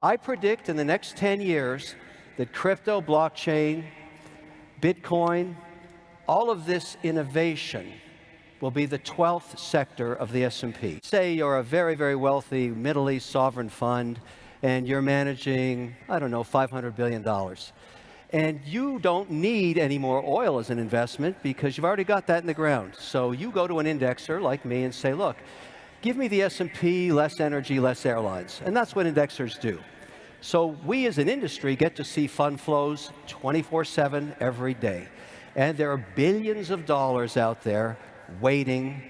I predict in the next 10 years that crypto, blockchain, Bitcoin, all of this innovation will be the 12th sector of the S&P. Say you're a very, very wealthy Middle East sovereign fund and you're managing, I don't know, $500 billion. And you don't need any more oil as an investment because you've already got that in the ground. So you go to an indexer like me and say, look, give me the S&P, less energy, less airlines. And that's what indexers do. So we as an industry get to see fund flows 24/7 every day. And there are billions of dollars out there waiting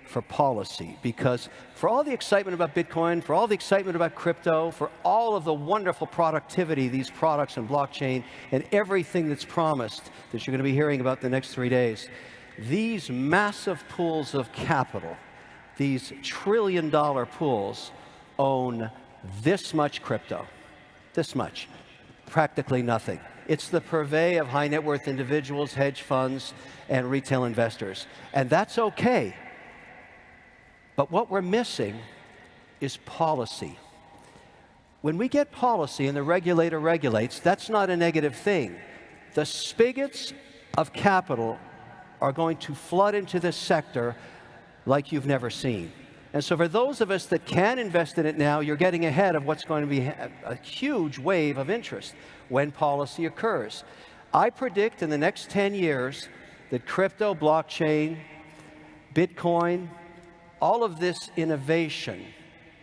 for policy, because for all the excitement about Bitcoin, for all the excitement about crypto, for all of the wonderful productivity, these products and blockchain, and everything that's promised that you're going to be hearing about the next 3 days, these massive pools of capital, these trillion-dollar pools, own this much crypto, this much, practically nothing. It's the purvey of high net worth individuals, hedge funds, and retail investors. And that's okay. But what we're missing is policy. When we get policy and the regulator regulates, that's not a negative thing. The spigots of capital are going to flood into this sector like you've never seen. And so for those of us that can invest in it now, you're getting ahead of what's going to be a huge wave of interest when policy occurs. I predict in the next 10 years that crypto, blockchain, Bitcoin, all of this innovation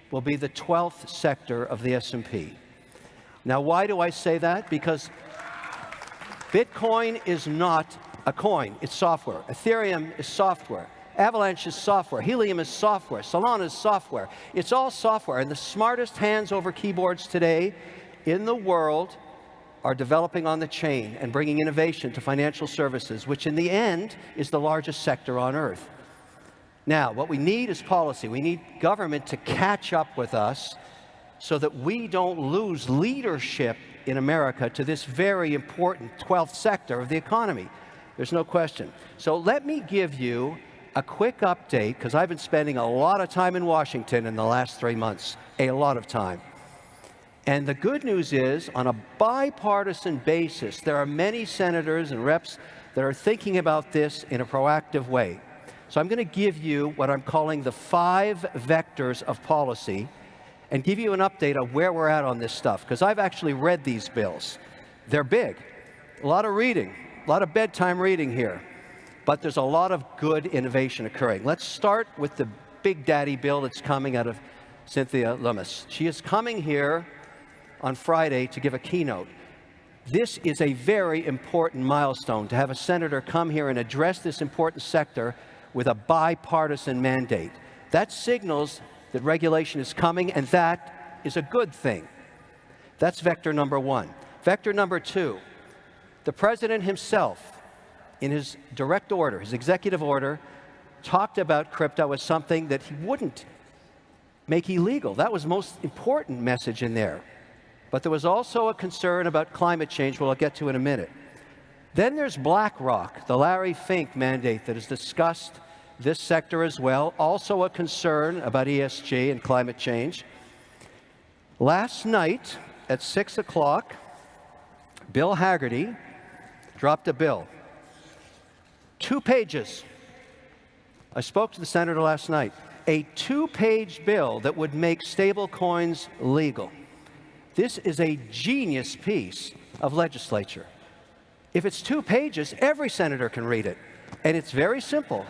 will be the 12th sector of the S&P. Now, why do I say that? Because Bitcoin is not a coin, it's software. Ethereum is software. Avalanche is software. Helium is software. Solana is software. It's all software. And the smartest hands over keyboards today in the world are developing on the chain and bringing innovation to financial services, which in the end is the largest sector on earth. Now, what we need is policy. We need government to catch up with us so that we don't lose leadership in America to this very important 12th sector of the economy. There's no question. So let me give you a quick update, because I've been spending a lot of time in Washington in the last 3 months, a lot of time. And the good news is, on a bipartisan basis, there are many senators and reps that are thinking about this in a proactive way. So I'm going to give you what I'm calling the 5 vectors of policy and give you an update on where we're at on this stuff, because I've actually read these bills. They're big, a lot of reading, a lot of bedtime reading here, but there's a lot of good innovation occurring. Let's start with the big daddy bill that's coming out of Cynthia Lummis. She is coming here on Friday to give a keynote. This is a very important milestone to have a senator come here and address this important sector with a bipartisan mandate. That signals that regulation is coming, and that is a good thing. That's vector number 1. Vector number 2, the president himself, in his direct order, his executive order, talked about crypto as something that he wouldn't make illegal. That was the most important message in there. But there was also a concern about climate change, which I'll get to in a minute. Then there's BlackRock, the Larry Fink mandate that has discussed this sector as well, also a concern about ESG and climate change. Last night at 6 o'clock, Bill Hagerty dropped a bill. 2 pages. I spoke to the senator last night. A 2-page bill that would make stable coins legal. This is a genius piece of legislature. If it's 2 pages, every senator can read it. And it's very simple.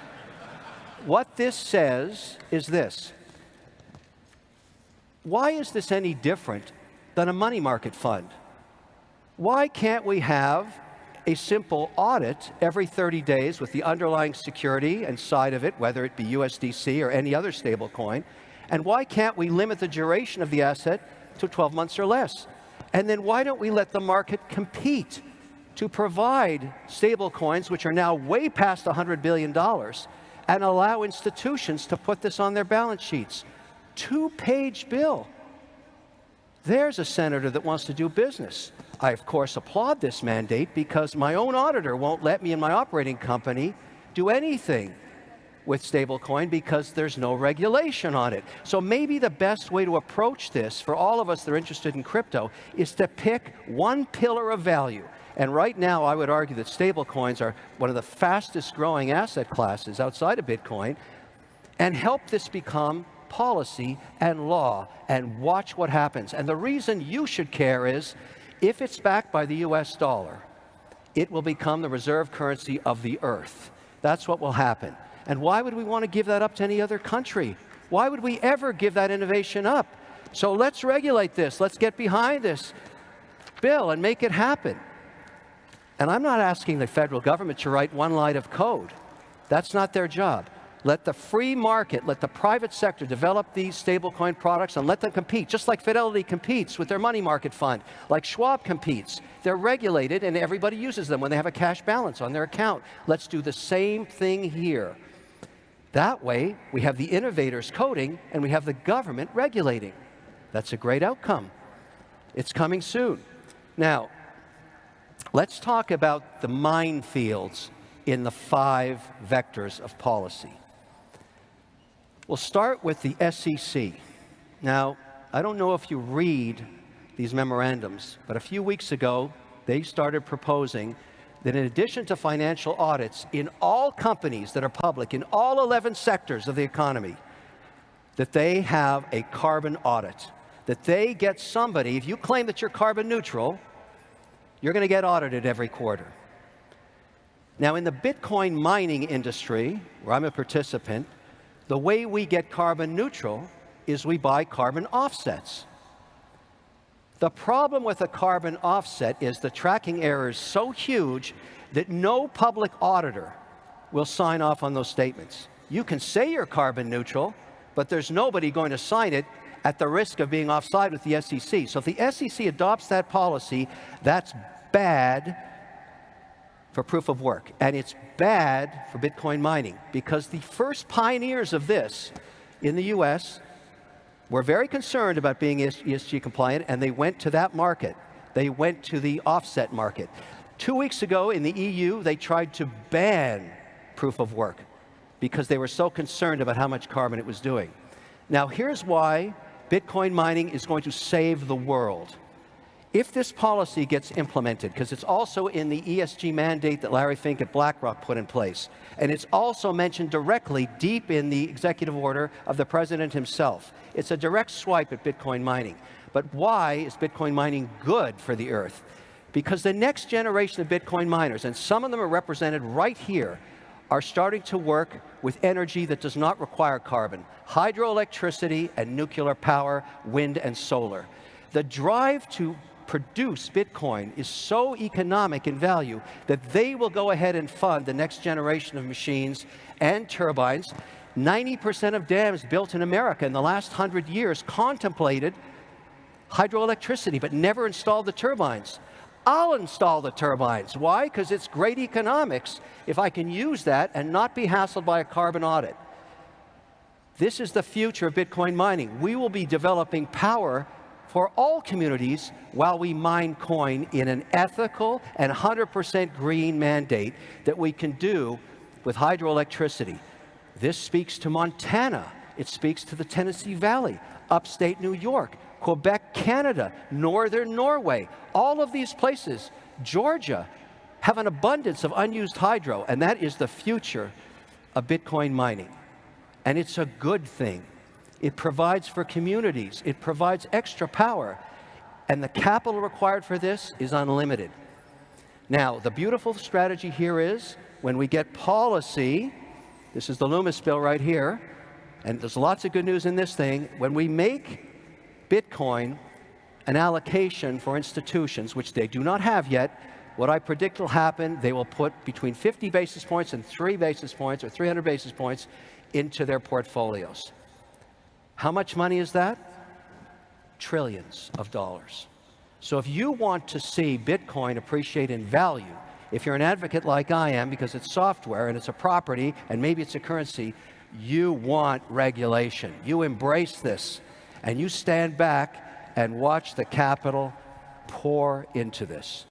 What this says is this. Why is this any different than a money market fund? Why can't we have a simple audit every 30 days with the underlying security and side of it, whether it be USDC or any other stable coin? And why can't we limit the duration of the asset to 12 months or less? And then why don't we let the market compete to provide stable coins, which are now way past $100 billion, and allow institutions to put this on their balance sheets? 2-page bill. There's a senator that wants to do business. I, of course, applaud this mandate because my own auditor won't let me and my operating company do anything with stablecoin because there's no regulation on it. So maybe the best way to approach this for all of us that are interested in crypto is to pick one pillar of value. And right now, I would argue that stablecoins are one of the fastest growing asset classes outside of Bitcoin, and help this become policy and law, and watch what happens. And the reason you should care is, if it's backed by the US dollar, it will become the reserve currency of the earth. That's what will happen. And why would we want to give that up to any other country? Why would we ever give that innovation up? So let's regulate this. Let's get behind this bill and make it happen. And I'm not asking the federal government to write one line of code. That's not their job. Let the free market, let the private sector develop these stablecoin products and let them compete, just like Fidelity competes with their money market fund, like Schwab competes. They're regulated and everybody uses them when they have a cash balance on their account. Let's do the same thing here. That way, we have the innovators coding and we have the government regulating. That's a great outcome. It's coming soon. Now, let's talk about the minefields in the 5 vectors of policy. We'll start with the SEC. Now, I don't know if you read these memorandums, but a few weeks ago, they started proposing that in addition to financial audits in all companies that are public, in all 11 sectors of the economy, that they have a carbon audit, that they get somebody, if you claim that you're carbon neutral, you're going to get audited every quarter. Now, in the Bitcoin mining industry, where I'm a participant, the way we get carbon neutral is we buy carbon offsets. The problem with a carbon offset is the tracking error is so huge that no public auditor will sign off on those statements. You can say you're carbon neutral, but there's nobody going to sign it at the risk of being offside with the SEC. So if the SEC adopts that policy, that's bad for proof of work. And it's bad for Bitcoin mining, because the first pioneers of this in the US were very concerned about being ESG compliant, and they went to that market. They went to the offset market. 2 weeks ago in the EU, they tried to ban proof of work because they were so concerned about how much carbon it was doing. Now, here's why Bitcoin mining is going to save the world. If this policy gets implemented, because it's also in the ESG mandate that Larry Fink at BlackRock put in place, and it's also mentioned directly deep in the executive order of the president himself. It's a direct swipe at Bitcoin mining. But why is Bitcoin mining good for the earth? Because the next generation of Bitcoin miners, and some of them are represented right here, are starting to work with energy that does not require carbon. Hydroelectricity and nuclear power, wind and solar. The drive to produce Bitcoin is so economic in value that they will go ahead and fund the next generation of machines and turbines. 90% of dams built in America in the last 100 years contemplated hydroelectricity, but never installed the turbines. I'll install the turbines. Why? Because it's great economics if I can use that and not be hassled by a carbon audit. This is the future of Bitcoin mining. We will be developing power for all communities while we mine coin in an ethical and 100% green mandate that we can do with hydroelectricity. This speaks to Montana. It speaks to the Tennessee Valley, upstate New York, Quebec, Canada, northern Norway. All of these places, Georgia, have an abundance of unused hydro, and that is the future of Bitcoin mining. And it's a good thing. It provides for communities. It provides extra power. And the capital required for this is unlimited. Now, the beautiful strategy here is when we get policy, this is the Loomis bill right here, and there's lots of good news in this thing, when we make Bitcoin an allocation for institutions, which they do not have yet, what I predict will happen, they will put between 50 basis points and 3 basis points or 300 basis points into their portfolios. How much money is that? Trillions of dollars. So if you want to see Bitcoin appreciate in value, if you're an advocate like I am, because it's software and it's a property and maybe it's a currency, you want regulation. You embrace this and you stand back and watch the capital pour into this.